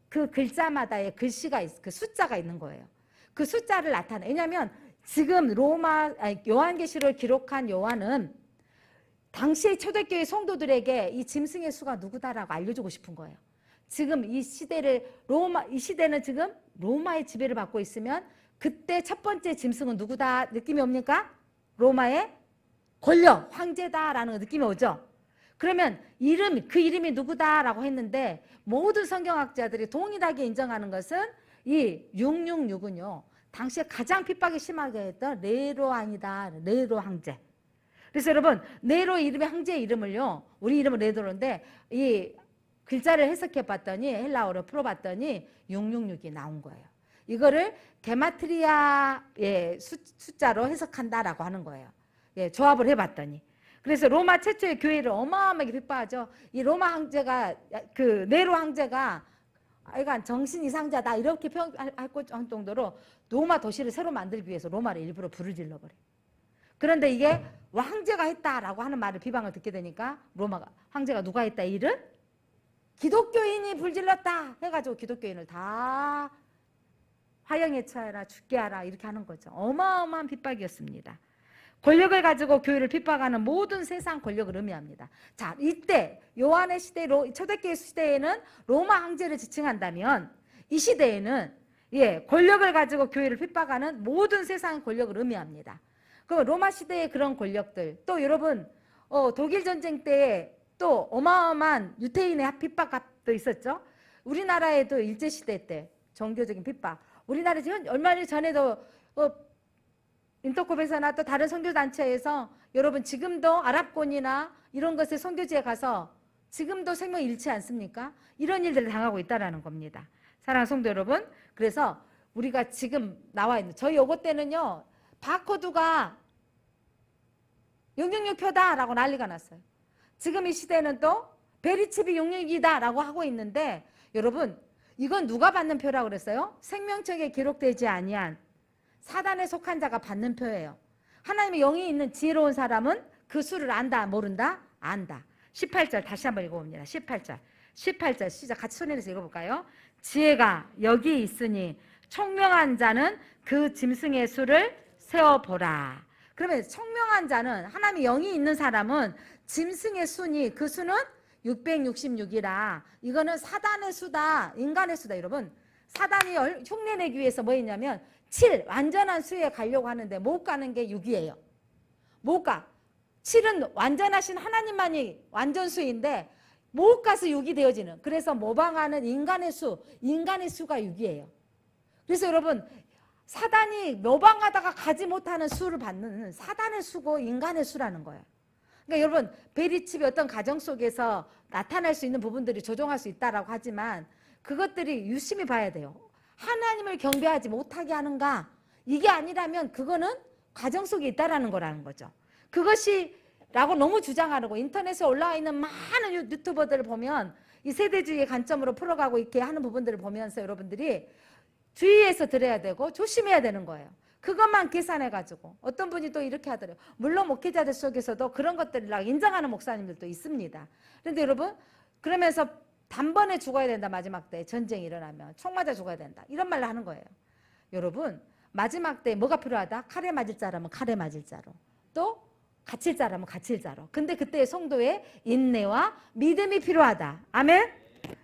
그 글자마다의 글씨가 그 숫자가 있는 거예요. 그 숫자를 나타내. 왜냐하면 지금 요한계시록을 기록한 요한은 당시의 초대교회 성도들에게 이 짐승의 수가 누구다라고 알려주고 싶은 거예요. 지금 이 시대를 이 시대는 지금 로마의 지배를 받고 있으면 그때 첫 번째 짐승은 누구다 느낌이 옵니까? 로마의 권력, 황제다라는 느낌이 오죠. 그러면 그 이름이 누구다라고 했는데 모든 성경학자들이 동일하게 인정하는 것은 이 666은요. 당시에 가장 핍박이 심하게 했던 네로 왕이다. 네로 황제. 그래서 여러분 네로 이름의 황제의 이름을요. 우리 이름은 네로인데 이 글자를 해석해 봤더니 헬라어로 풀어봤더니 666이 나온 거예요. 이거를 게마트리아의 숫자로 해석한다라고 하는 거예요. 예, 조합을 해봤더니. 그래서 로마 최초의 교회를 어마어마하게 핍박하죠. 이 로마 황제가 그 네로 황제가 아이가 정신 이상자다 이렇게 표현할 정도로 로마 도시를 새로 만들기 위해서 로마를 일부러 불을 질러버려요. 그런데 이게 황제가 했다라고 하는 말을 비방을 듣게 되니까 로마가 황제가 누가 했다 이 일은? 기독교인이 불질렀다 해가지고 기독교인을 다 화형에 처해라 죽게 하라 이렇게 하는 거죠. 어마어마한 핍박이었습니다. 권력을 가지고 교회를 핍박하는 모든 세상 권력을 의미합니다. 자, 이때 요한의 시대 초대교회 시대에는 로마 황제를 지칭한다면 이 시대에는 권력을 가지고 교회를 핍박하는 모든 세상 권력을 의미합니다. 그 로마 시대의 그런 권력들 또 여러분 독일 전쟁 때 또 어마어마한 유태인의 핍박도 있었죠. 우리나라에도 일제시대 때 종교적인 핍박. 우리나라 지금 얼마 전에도 인터콥에서나 또 다른 선교단체에서 여러분 지금도 아랍권이나 이런 것에 선교지에 가서 지금도 생명을 잃지 않습니까? 이런 일들을 당하고 있다는 겁니다. 사랑하는 성도 여러분, 그래서 우리가 지금 나와 있는 저희 요거 때는요 바코드가 666표다라고 난리가 났어요. 지금 이 시대는 또 베리칩이 666이다라고 하고 있는데 여러분 이건 누가 받는 표라고 그랬어요? 생명책에 기록되지 아니한 사단에 속한 자가 받는 표예요. 하나님의 영이 있는 지혜로운 사람은 그 수를 안다 모른다? 안다. 18절 다시 한번 읽어봅니다. 18절 시작 같이 손내서 읽어볼까요? 지혜가 여기 있으니 총명한 자는 그 짐승의 수를 세어보라. 그러면 총명한 자는 하나님의 영이 있는 사람은 짐승의 수니 그 수는 666이라. 이거는 사단의 수다 인간의 수다. 여러분 사단이 흉내내기 위해서 뭐 했냐면 7 완전한 수에 가려고 하는데 못 가는 게 6이에요. 못 가. 7은 완전하신 하나님만이 완전수인데 못 가서 6이 되어지는. 그래서 모방하는 인간의 수가 6이에요. 그래서 여러분 사단이 모방하다가 가지 못하는 수를 받는 사단의 수고 인간의 수라는 거예요. 그러니까 여러분 베리칩이 어떤 가정 속에서 나타날 수 있는 부분들이 조정할 수 있다라고 하지만 그것들이 유심히 봐야 돼요. 하나님을 경배하지 못하게 하는가? 이게 아니라면 그거는 가정 속에 있다라는 거라는 거죠. 그것이라고 너무 주장하고 인터넷에 올라와 있는 많은 유튜버들을 보면 이 세대주의의 관점으로 풀어가고 이렇게 하는 부분들을 보면서 여러분들이 주의해서 들어야 되고 조심해야 되는 거예요. 그것만 계산해가지고 어떤 분이 또 이렇게 하더래요. 물론 목회자들 속에서도 그런 것들을 인정하는 목사님들도 있습니다. 그런데 여러분 그러면서 단번에 죽어야 된다. 마지막 때 전쟁이 일어나면 총 맞아 죽어야 된다. 이런 말을 하는 거예요. 여러분 마지막 때 뭐가 필요하다? 칼에 맞을 자라면 칼에 맞을 자로 또 갇힐 자라면 갇힐 자로. 근데 그때 성도의 인내와 믿음이 필요하다. 아멘.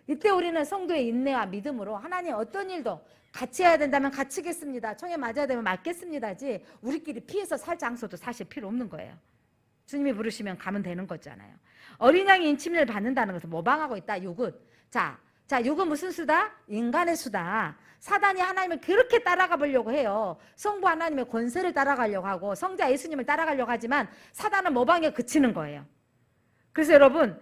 이때 우리는 성도의 인내와 믿음으로 하나님 어떤 일도 같이 해야 된다면 같이겠습니다. 총에 맞아야 되면 맞겠습니다지 우리끼리 피해서 살 장소도 사실 필요 없는 거예요. 주님이 부르시면 가면 되는 거잖아요. 어린 양이 인침을 받는다는 것은 모방하고 있다. 육은. 자, 육은 무슨 수다? 인간의 수다. 사단이 하나님을 그렇게 따라가 보려고 해요. 성부 하나님의 권세를 따라가려고 하고 성자 예수님을 따라가려고 하지만 사단은 모방에 그치는 거예요. 그래서 여러분,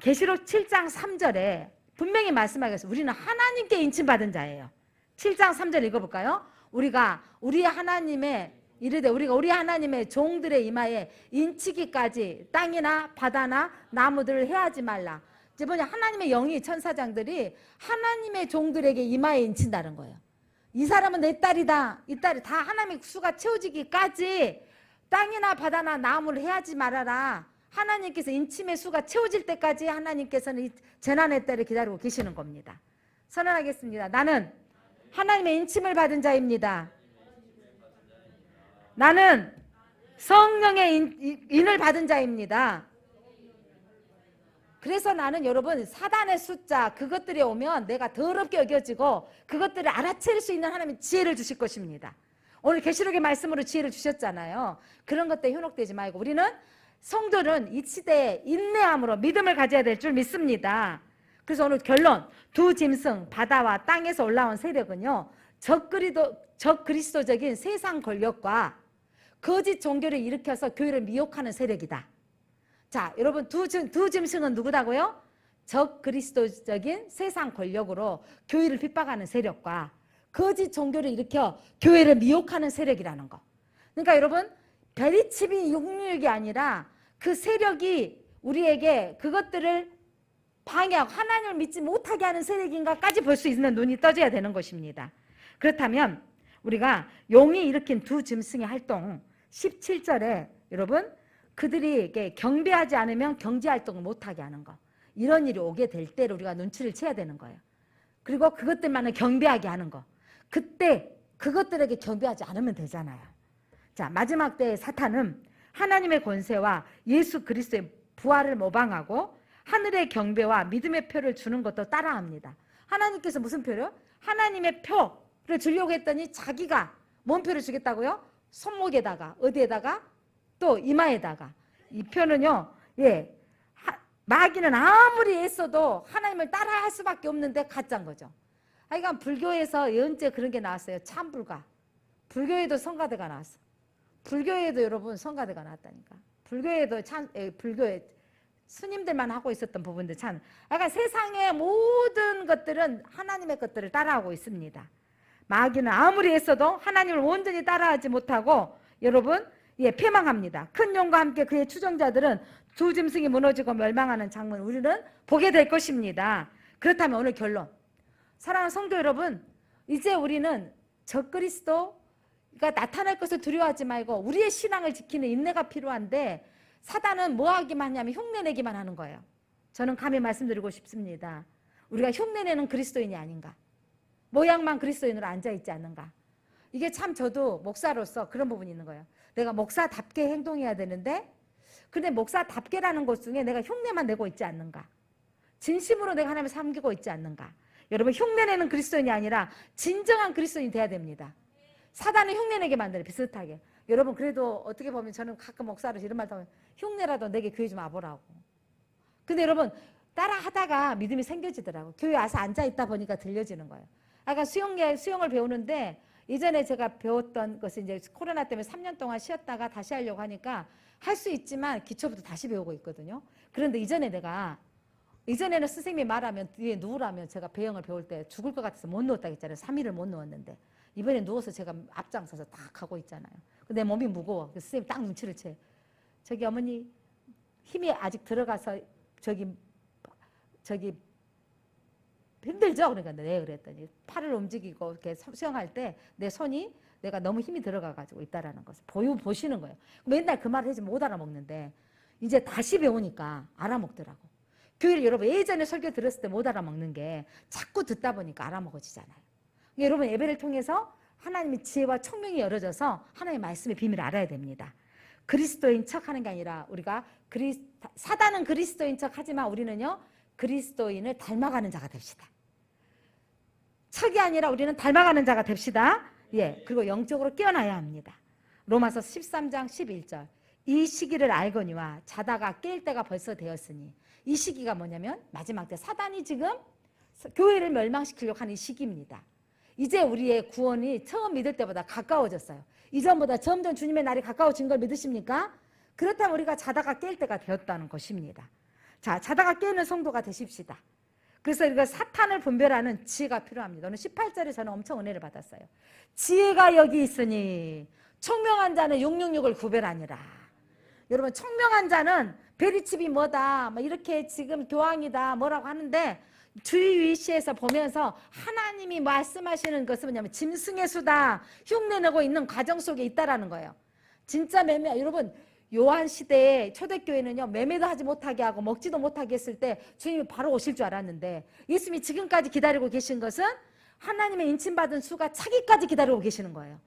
계시록 7장 3절에 분명히 말씀하겠습니다. 우리는 하나님께 인침받은 자예요. 7장 3절 읽어볼까요? 우리가 우리 하나님의 이르되 우리가 우리 하나님의 종들의 이마에 인치기까지 땅이나 바다나 나무들을 해하지 말라. 이제 뭐냐, 하나님의 영이 천사장들이 하나님의 종들에게 이마에 인친다는 거예요. 이 사람은 내 딸이다. 이 딸이 다 하나님의 수가 채워지기까지 땅이나 바다나 나무를 해하지 말아라. 하나님께서 인침의 수가 채워질 때까지 하나님께서는 이 재난의 때를 기다리고 계시는 겁니다. 선언하겠습니다. 나는 하나님의 인침을 받은 자입니다. 나는 성령의 인을 받은 자입니다. 그래서 나는 여러분 사단의 숫자 그것들이 오면 내가 더럽게 여겨지고 그것들을 알아챌 수 있는 하나님의 지혜를 주실 것입니다. 오늘 계시록의 말씀으로 지혜를 주셨잖아요. 그런 것 때문에 현혹되지 말고 우리는 성도는 이 시대에 인내함으로 믿음을 가져야 될 줄 믿습니다. 그래서 오늘 결론, 두 짐승 바다와 땅에서 올라온 세력은요 적그리스도적인 세상 권력과 거짓 종교를 일으켜서 교회를 미혹하는 세력이다. 자, 여러분 두 짐승은 누구다고요? 적그리스도적인 세상 권력으로 교회를 핍박하는 세력과 거짓 종교를 일으켜 교회를 미혹하는 세력이라는 거. 그러니까 여러분 베리칩이 육육이 아니라 그 세력이 우리에게 그것들을 방해하고 하나님을 믿지 못하게 하는 세력인가까지 볼 수 있는 눈이 떠져야 되는 것입니다. 그렇다면 우리가 용이 일으킨 두 짐승의 활동 17절에 여러분 그들이 경배하지 않으면 경제활동을 못하게 하는 거, 이런 일이 오게 될 때를 우리가 눈치를 채야 되는 거예요. 그리고 그것들만을 경배하게 하는 거, 그때 그것들에게 경배하지 않으면 되잖아요. 자, 마지막 때의 사탄은 하나님의 권세와 예수 그리스도의 부활을 모방하고 하늘의 경배와 믿음의 표를 주는 것도 따라합니다. 하나님께서 무슨 표를? 하나님의 표를 주려고 했더니 자기가 뭔 표를 주겠다고요? 손목에다가, 어디에다가? 또 이마에다가. 이 표는요, 마귀는 아무리 애써도 하나님을 따라할 수밖에 없는데 가짜인 거죠. 하여간 불교에서 예언제 그런 게 나왔어요. 참불가. 불교에도 성가대가 나왔어. 불교에도 여러분 성가대가 나왔다니까. 불교에도 불교에 스님들만 하고 있었던 부분들 참. 약간 세상의 모든 것들은 하나님의 것들을 따라하고 있습니다. 마귀는 아무리 애써도 하나님을 온전히 따라하지 못하고 여러분 패망합니다. 큰 용과 함께 그의 추종자들은 두 짐승이 무너지고 멸망하는 장면을 우리는 보게 될 것입니다. 그렇다면 오늘 결론, 사랑하는 성도 여러분, 이제 우리는 적그리스도가 나타날 것을 두려워하지 말고 우리의 신앙을 지키는 인내가 필요한데 사단은 뭐 하기만 하냐면 흉내내기만 하는 거예요. 저는 감히 말씀드리고 싶습니다. 우리가 흉내내는 그리스도인이 아닌가, 모양만 그리스도인으로 앉아있지 않는가. 이게 참 저도 목사로서 그런 부분이 있는 거예요. 내가 목사답게 행동해야 되는데 근데 목사답게라는 것 중에 내가 흉내만 내고 있지 않는가, 진심으로 내가 하나님을 섬기고 있지 않는가. 여러분 흉내내는 그리스도인이 아니라 진정한 그리스도인이 돼야 됩니다. 사단은 흉내내게 만드는 비슷하게. 여러분 그래도 어떻게 보면 저는 가끔 목사로서 이런 말도 하면 흉내라도 내게 교회 좀 와보라고. 근데 여러분 따라 하다가 믿음이 생겨지더라고. 교회 와서 앉아있다 보니까 들려지는 거예요. 아까 수영을 배우는데 이전에 제가 배웠던 것은 이제 코로나 때문에 3년 동안 쉬었다가 다시 하려고 하니까 할 수 있지만 기초부터 다시 배우고 있거든요. 그런데 이전에는 선생님이 말하면 뒤에 누우라면 제가 배영을 배울 때 죽을 것 같아서 못 누웠다 했잖아요. 3일을 못 누웠는데 이번에 누워서 제가 앞장서서 딱 하고 있잖아요. 내 몸이 무거워. 그래서 선생님이 딱 눈치를 채. 저기 어머니 힘이 아직 들어가서 저기 힘들죠? 그러니까 네 그랬더니 팔을 움직이고 이렇게 수영할 때 내 손이 내가 너무 힘이 들어가가지고 있다라는 것을 보시는 거예요. 맨날 그 말을 해서 못 알아먹는데 이제 다시 배우니까 알아먹더라고. 교회를 여러분 예전에 설교 들었을 때 못 알아먹는 게 자꾸 듣다 보니까 알아먹어지잖아요. 여러분 예배를 통해서 하나님의 지혜와 총명이 열어져서 하나님의 말씀의 비밀을 알아야 됩니다. 그리스도인 척하는 게 아니라 우리가 사단은 그리스도인 척하지만 우리는요 그리스도인을 닮아가는 자가 됩시다. 척이 아니라 우리는 닮아가는 자가 됩시다. 예, 그리고 영적으로 깨어나야 합니다. 로마서 13장 11절. 이 시기를 알거니와 자다가 깰 때가 벌써 되었으니. 이 시기가 뭐냐면 마지막 때 사단이 지금 교회를 멸망시키려고 하는 이 시기입니다. 이제 우리의 구원이 처음 믿을 때보다 가까워졌어요. 이전보다 점점 주님의 날이 가까워진 걸 믿으십니까? 그렇다면 우리가 자다가 깰 때가 되었다는 것입니다. 자, 자다가 깨는 성도가 되십시다. 그래서 우리가 사탄을 분별하는 지혜가 필요합니다. 오늘 18절에 저는 엄청 은혜를 받았어요. 지혜가 여기 있으니 총명한 자는 666을 구별하니라. 여러분, 총명한 자는 베리칩이 뭐다, 뭐 이렇게 지금 교황이다 뭐라고 하는데 주의 위시에서 보면서 하나님이 말씀하시는 것은 뭐냐면 짐승의 수다, 흉내내고 있는 과정 속에 있다라는 거예요. 진짜 매매, 여러분 요한 시대에 초대교회는요 매매도 하지 못하게 하고 먹지도 못하게 했을 때 주님이 바로 오실 줄 알았는데 예수님이 지금까지 기다리고 계신 것은 하나님의 인침받은 수가 차기까지 기다리고 계시는 거예요.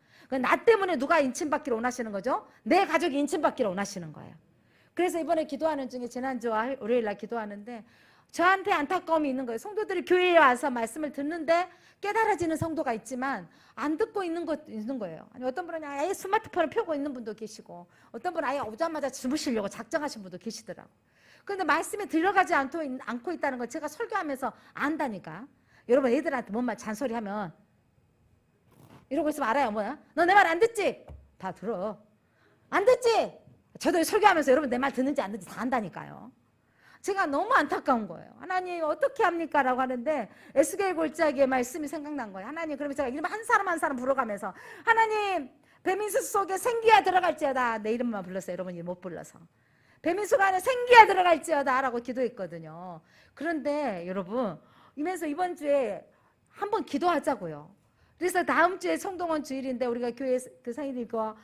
나 때문에 누가 인침받기를 원하시는 거죠? 내 가족이 인침받기를 원하시는 거예요. 그래서 이번에 기도하는 중에 지난주와 월요일날 기도하는데 저한테 안타까움이 있는 거예요. 성도들이 교회에 와서 말씀을 듣는데 깨달아지는 성도가 있지만 안 듣고 있는 거예요. 아니, 어떤 분은 아예 스마트폰을 펴고 있는 분도 계시고 어떤 분은 아예 오자마자 주무시려고 작정하신 분도 계시더라고요. 그런데 말씀에 들어가지 않고 있다는 걸 제가 설교하면서 안다니까. 여러분 애들한테 뭔 말 잔소리하면 이러고 있으면 알아요. 뭐야? 너 내 말 안 듣지? 다 들어. 안 듣지? 저도 설교하면서 여러분 내 말 듣는지 안 듣는지 다 안다니까요. 제가 너무 안타까운 거예요. 하나님 어떻게 합니까? 라고 하는데 에스겔 골짜기의 말씀이 생각난 거예요. 하나님, 그러면 제가 이름 한 사람 한 사람 불러가면서 하나님 배민수 속에 생기야 들어갈지어다. 내 이름만 불렀어요. 여러분이 못 불러서. 배민수가 안에 생기야 들어갈지어다 라고 기도했거든요. 그런데 여러분 이면서 이번 주에 한번 기도하자고요. 그래서 다음 주에 성동원 주일인데 우리가 교회 그 성인들과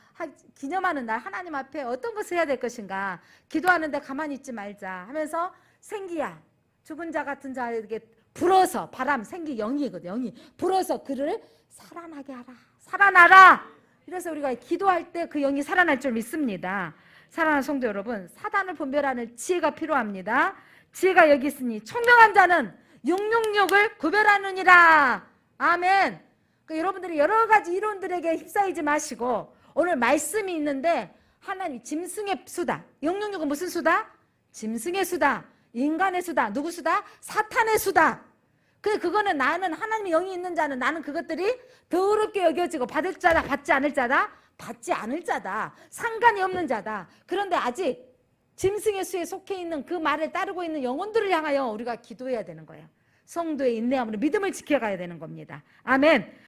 기념하는 날 하나님 앞에 어떤 것을 해야 될 것인가 기도하는데 가만히 있지 말자 하면서 생기야 죽은 자 같은 자에게 불어서 바람 생기 영이거든. 영이 불어서 그를 살아나게 하라. 살아나라. 그래서 우리가 기도할 때 그 영이 살아날 줄 믿습니다. 사랑하는 성도 여러분, 사단을 분별하는 지혜가 필요합니다. 지혜가 여기 있으니 총명한 자는 666을 구별하느니라. 아멘. 그러니까 여러분들이 여러 가지 이론들에게 휩싸이지 마시고 오늘 말씀이 있는데 하나님 짐승의 수다. 666은 무슨 수다? 짐승의 수다. 인간의 수다. 누구 수다? 사탄의 수다. 그거는 나는 하나님의 영이 있는 자는 나는 그것들이 더럽게 여겨지고 받을 자다 받지 않을 자다? 받지 않을 자다. 상관이 없는 자다. 그런데 아직 짐승의 수에 속해 있는 그 말을 따르고 있는 영혼들을 향하여 우리가 기도해야 되는 거예요. 성도의 인내함으로 믿음을 지켜가야 되는 겁니다. 아멘.